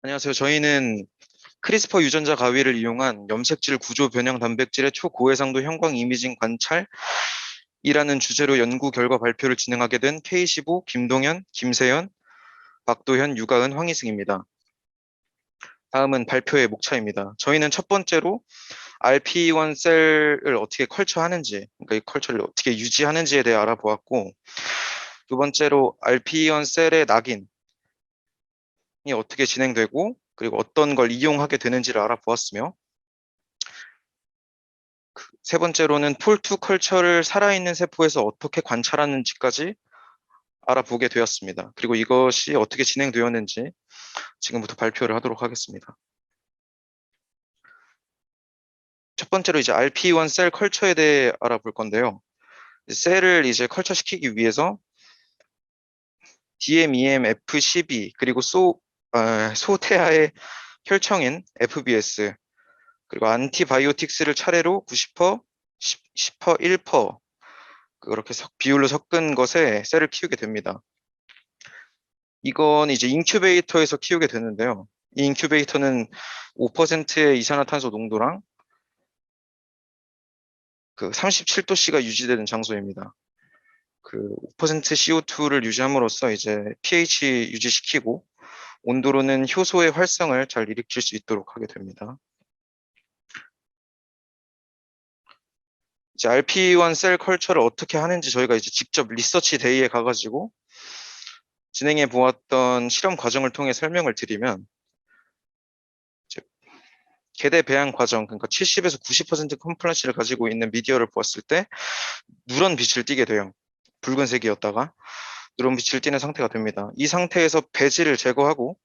안녕하세요. 저희는 크리스퍼 유전자 가위를 이용한 염색질 구조 변형 단백질의 초고해상도 형광 이미징 관찰이라는 주제로 연구 결과 발표를 진행하게 된 K15 김동현, 김세연, 박도현, 유가은, 황희승입니다. 다음은 발표의 목차입니다. 저희는 첫 번째로 RPE1 셀을 어떻게 컬처하는지, 그러니까 이 컬처를 어떻게 유지하는지에 대해 알아보았고, 두 번째로 RPE1 셀의 낙인이 어떻게 진행되고, 그리고 어떤 걸 이용하게 되는지를 알아보았으며, 세 번째로는 폴투 컬처를 살아있는 세포에서 어떻게 관찰하는지까지 알아보게 되었습니다. 그리고 이것이 어떻게 진행되었는지 지금부터 발표를 하도록 하겠습니다. 첫 번째로 이제 RP1 셀 컬처에 대해 알아볼 건데요. 셀을 이제 컬처 시키기 위해서 DMEM F12 그리고 소태아의 혈청인 FBS 그리고 안티바이오틱스를 차례로 90%, 10%, 1% 그렇게 비율로 섞은 것에 셀을 키우게 됩니다. 이건 이제 인큐베이터에서 키우게 되는데요. 이 인큐베이터는 5%의 이산화탄소 농도랑 그 37도씨가 유지되는 장소입니다. 그 5% CO2를 유지함으로써 이제 pH 유지시키고 온도로는 효소의 활성을 잘 일으킬 수 있도록 하게 됩니다. 이제 RP1 셀 컬처를 어떻게 하는지 저희가 이제 직접 리서치 데이에 가가지고 진행해 보았던 실험 과정을 통해 설명을 드리면 이제 계대 배양 과정, 그러니까 70에서 90% 컴플런시를 가지고 있는 미디어를 보았을 때 누런 빛을 띠게 돼요. 붉은색이었다가 누런 빛을 띠는 상태가 됩니다. 이 상태에서 배지를 제거하고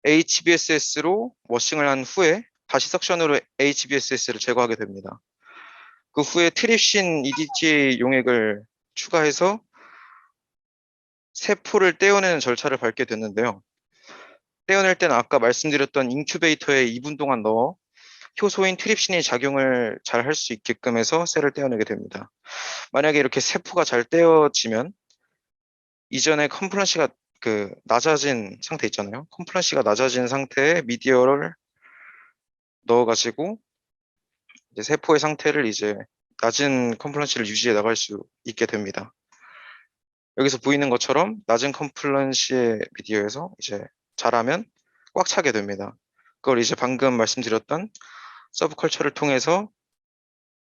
HBSS로 워싱을 한 후에 다시 석션으로 HBSS를 제거하게 됩니다. 그 후에 트립신 EDTA 용액을 추가해서 세포를 떼어내는 절차를 밟게 됐는데요. 떼어낼 때는 아까 말씀드렸던 인큐베이터에 2분 동안 넣어 효소인 트립신이 작용을 잘 할 수 있게끔 해서 셀을 떼어내게 됩니다. 만약에 이렇게 세포가 잘 떼어지면 이전에 컴플런시가 그 낮아진 상태 있잖아요. 컴플런시가 낮아진 상태에 미디어를 넣어가지고 이제 세포의 상태를 이제 낮은 컴플런시를 유지해 나갈 수 있게 됩니다. 여기서 보이는 것처럼 낮은 컴플런시의 미디어에서 이제 자라면 꽉 차게 됩니다. 그걸 이제 방금 말씀드렸던 서브컬처를 통해서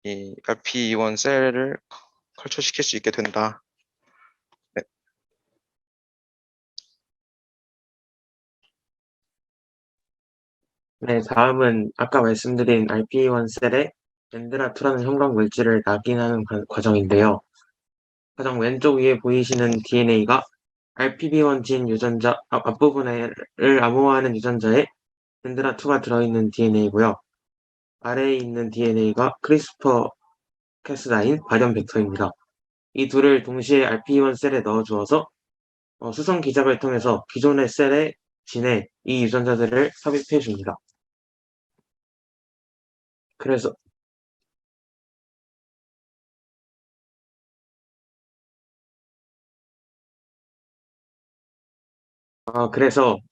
이 RP1 셀을 컬처시킬 수 있게 된다. 네. 네, 다음은 아까 말씀드린 RPE1 셀에 덴드라투라는 형광 물질을 낙인하는 과정인데요. 가장 왼쪽 위에 보이시는 DNA가 RPB1 진 유전자 앞부분을 암호화하는 유전자에 덴드라투가 들어있는 DNA고요. 아래에 있는 DNA가 크리스퍼 캐스9 발현 벡터입니다. 이 둘을 동시에 RPE1 셀에 넣어 주어서 수성 기작을 통해서 기존의 셀의 진에 이 유전자들을 삽입해 줍니다. 그래서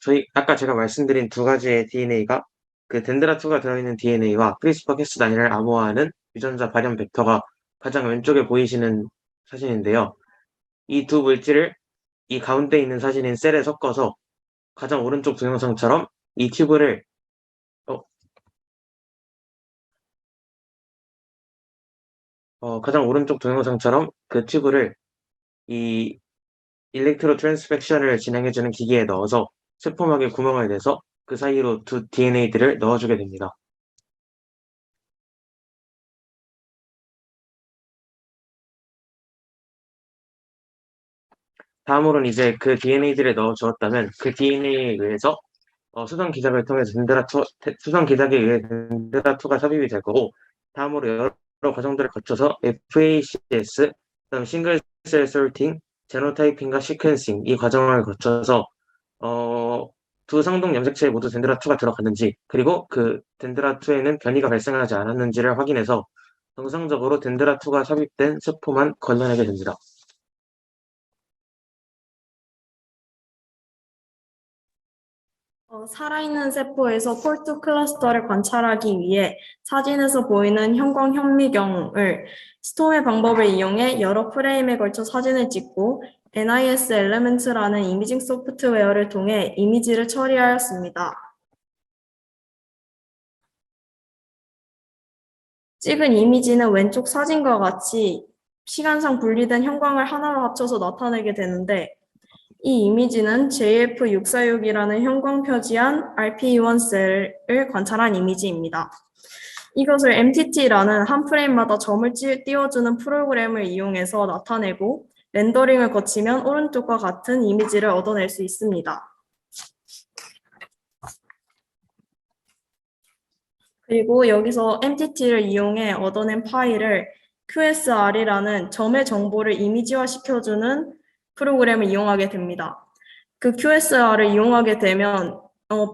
저희 아까 제가 말씀드린 두 가지의 DNA가 그 덴드라투가 들어있는 DNA와 크리스퍼 캐스9을 암호화하는 유전자 발현 벡터가 가장 왼쪽에 보이시는 사진인데요. 이 두 물질을 이 가운데 있는 사진인 셀에 섞어서 가장 오른쪽 동영상처럼 이 튜브를 어, 가장 오른쪽 동영상처럼 그 튜브를 이 일렉트로 트랜스펙션을 진행해주는 기기에 넣어서 세포막에 구멍을 내서 그 사이로 두 DNA들을 넣어주게 됩니다. 다음으로는 이제 그 DNA들을 넣어 주었다면 그 DNA에 의해서 수정 기작을 통해서 수정 기작에 의해 덴드라투가 삽입이 될 거고, 다음으로 여러 과정들을 거쳐서 FACS, 그다음 싱글 셀 솔팅, 제노타이핑과 시퀀싱 이 과정을 거쳐서 어, 두 상동 염색체에 모두 덴드라투가 들어갔는지, 그리고 그 덴드라투에는 변이가 발생하지 않았는지를 확인해서 정상적으로 덴드라투가 삽입된 세포만 걸러내게 됩니다. 살아있는 세포에서 폴트 클러스터를 관찰하기 위해 사진에서 보이는 형광 현미경을 스톰의 방법을 이용해 여러 프레임에 걸쳐 사진을 찍고 NIS 엘레멘트라는 이미징 소프트웨어를 통해 이미지를 처리하였습니다. 찍은 이미지는 왼쪽 사진과 같이 시간상 분리된 형광을 하나로 합쳐서 나타내게 되는데 이 이미지는 JF646이라는 형광 표지한 RPE1 셀을 관찰한 이미지입니다. 이것을 MTT라는 한 프레임마다 점을 띄워주는 프로그램을 이용해서 나타내고 렌더링을 거치면 오른쪽과 같은 이미지를 얻어낼 수 있습니다. 그리고 여기서 MTT를 이용해 얻어낸 파일을 QSR이라는 점의 정보를 이미지화시켜주는 프로그램을 이용하게 됩니다. 그 QSR을 이용하게 되면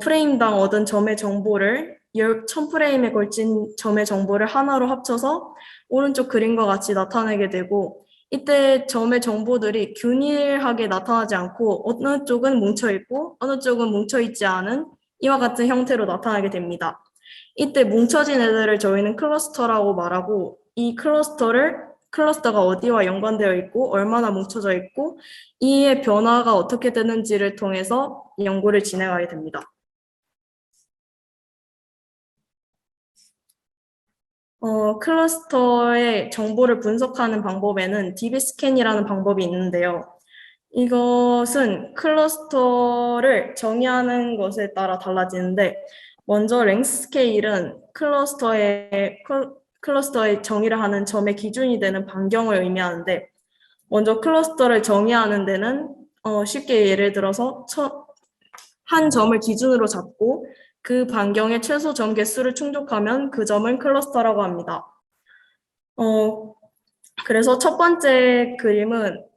프레임당 얻은 점의 정보를 1000프레임에 걸친 점의 정보를 하나로 합쳐서 오른쪽 그림과 같이 나타내게 되고 이때 점의 정보들이 균일하게 나타나지 않고 어느 쪽은 뭉쳐있고 어느 쪽은 뭉쳐있지 않은 이와 같은 형태로 나타나게 됩니다. 이때 뭉쳐진 애들을 저희는 클러스터라고 말하고 이 클러스터가 어디와 연관되어 있고 얼마나 뭉쳐져 있고 이의 변화가 어떻게 되는지를 통해서 연구를 진행하게 됩니다. 클러스터의 정보를 분석하는 방법에는 DB스캔이라는 방법이 있는데요. 이것은 클러스터를 정의하는 것에 따라 달라지는데 먼저 랭스 스케일은 클러스터의 정의를 하는 점의 기준이 되는 반경을 의미하는데 먼저 클러스터를 정의하는 데는 쉽게 예를 들어서 한 점을 기준으로 잡고 그 반경의 최소 점 개수를 충족하면 그 점은 클러스터라고 합니다. 그래서 첫 번째 그림은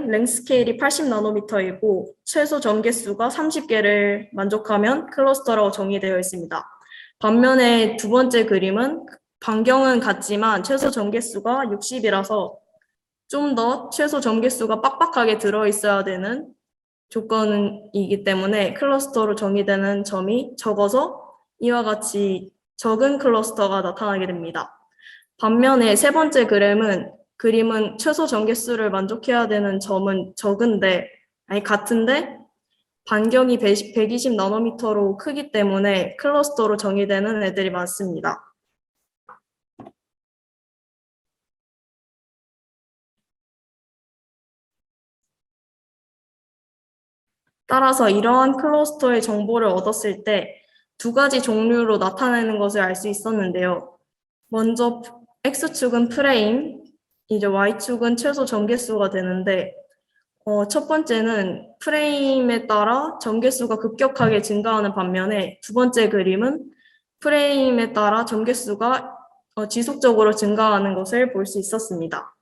랭스 스케일이 80나노미터이고 최소 점 개수가 30개를 만족하면 클러스터라고 정의되어 있습니다. 반면에 두 번째 그림은 반경은 같지만 최소 점 개수가 60이라서 좀 더 최소 점 개수가 빡빡하게 들어있어야 되는 조건이기 때문에 클러스터로 정의되는 점이 적어서 이와 같이 적은 클러스터가 나타나게 됩니다. 반면에 세 번째 그림은 최소 점개수를 만족해야 되는 점은 같은데 반경이 120나노미터로 크기 때문에 클러스터로 정의되는 애들이 많습니다. 따라서 이러한 클러스터의 정보를 얻었을 때 두 가지 종류로 나타내는 것을 알 수 있었는데요. 먼저 X축은 프레임, 이제 Y축은 최소 점개수가 되는데 첫 번째는 프레임에 따라 점개수가 급격하게 증가하는 반면에 두 번째 그림은 프레임에 따라 점개수가 지속적으로 증가하는 것을 볼 수 있었습니다.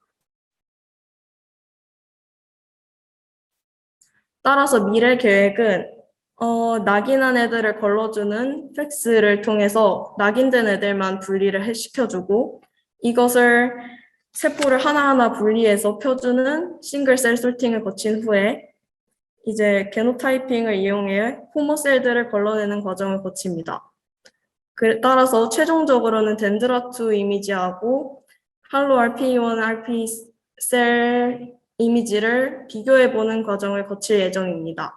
따라서 미래 계획은 낙인한 애들을 걸러주는 팩스를 통해서 낙인된 애들만 분리를 시켜주고 이것을 세포를 하나하나 분리해서 펴주는 싱글셀 솔팅을 거친 후에 이제 게노타이핑을 이용해 호모셀들을 걸러내는 과정을 거칩니다. 따라서 최종적으로는 덴드라투 이미지하고 할로 RPE1, RP셀 이미지를 비교해보는 과정을 거칠 예정입니다.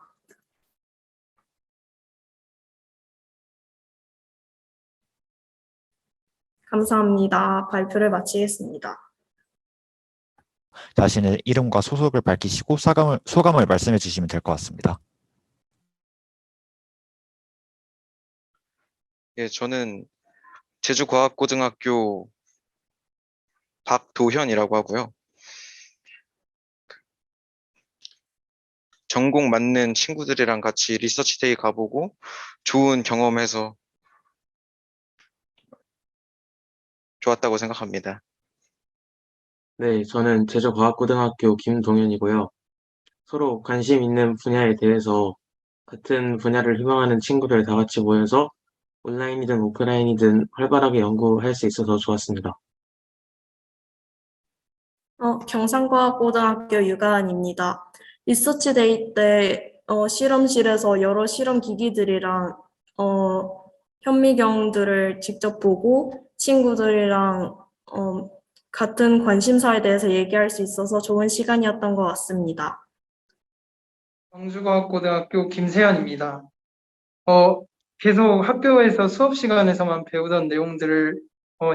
감사합니다. 발표를 마치겠습니다. 자신의 이름과 소속을 밝히시고 소감을 말씀해 주시면 될 것 같습니다. 예, 저는 제주과학고등학교 박도현이라고 하고요. 전공 맞는 친구들이랑 같이 리서치데이 가보고 좋은 경험해서 좋았다고 생각합니다. 네, 저는 제주과학고등학교 김동현이고요. 서로 관심 있는 분야에 대해서 같은 분야를 희망하는 친구들 다 같이 모여서 온라인이든 오프라인이든 활발하게 연구할 수 있어서 좋았습니다. 경상과학고등학교 유가은입니다. 리서치데이 때 실험실에서 여러 실험 기기들이랑 현미경들을 직접 보고 친구들이랑 같은 관심사에 대해서 얘기할 수 있어서 좋은 시간이었던 것 같습니다. 광주과학고등학교 김세현입니다. 계속 학교에서 수업 시간에서만 배우던 내용들을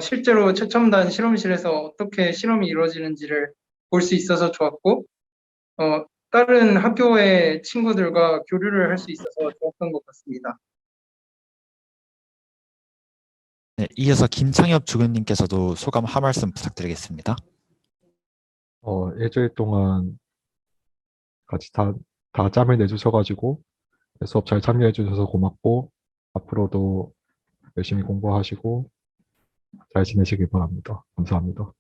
실제로 최첨단 실험실에서 어떻게 실험이 이루어지는지를 볼 수 있어서 좋았고, 다른 학교의 친구들과 교류를 할 수 있어서 좋았던 것 같습니다. 네, 이어서 김창엽 주교님께서도 소감 한 말씀 부탁드리겠습니다. 일주일 동안 같이 다 짬을 내주셔가지고 수업 잘 참여해 주셔서 고맙고 앞으로도 열심히 공부하시고 잘 지내시길 바랍니다. 감사합니다.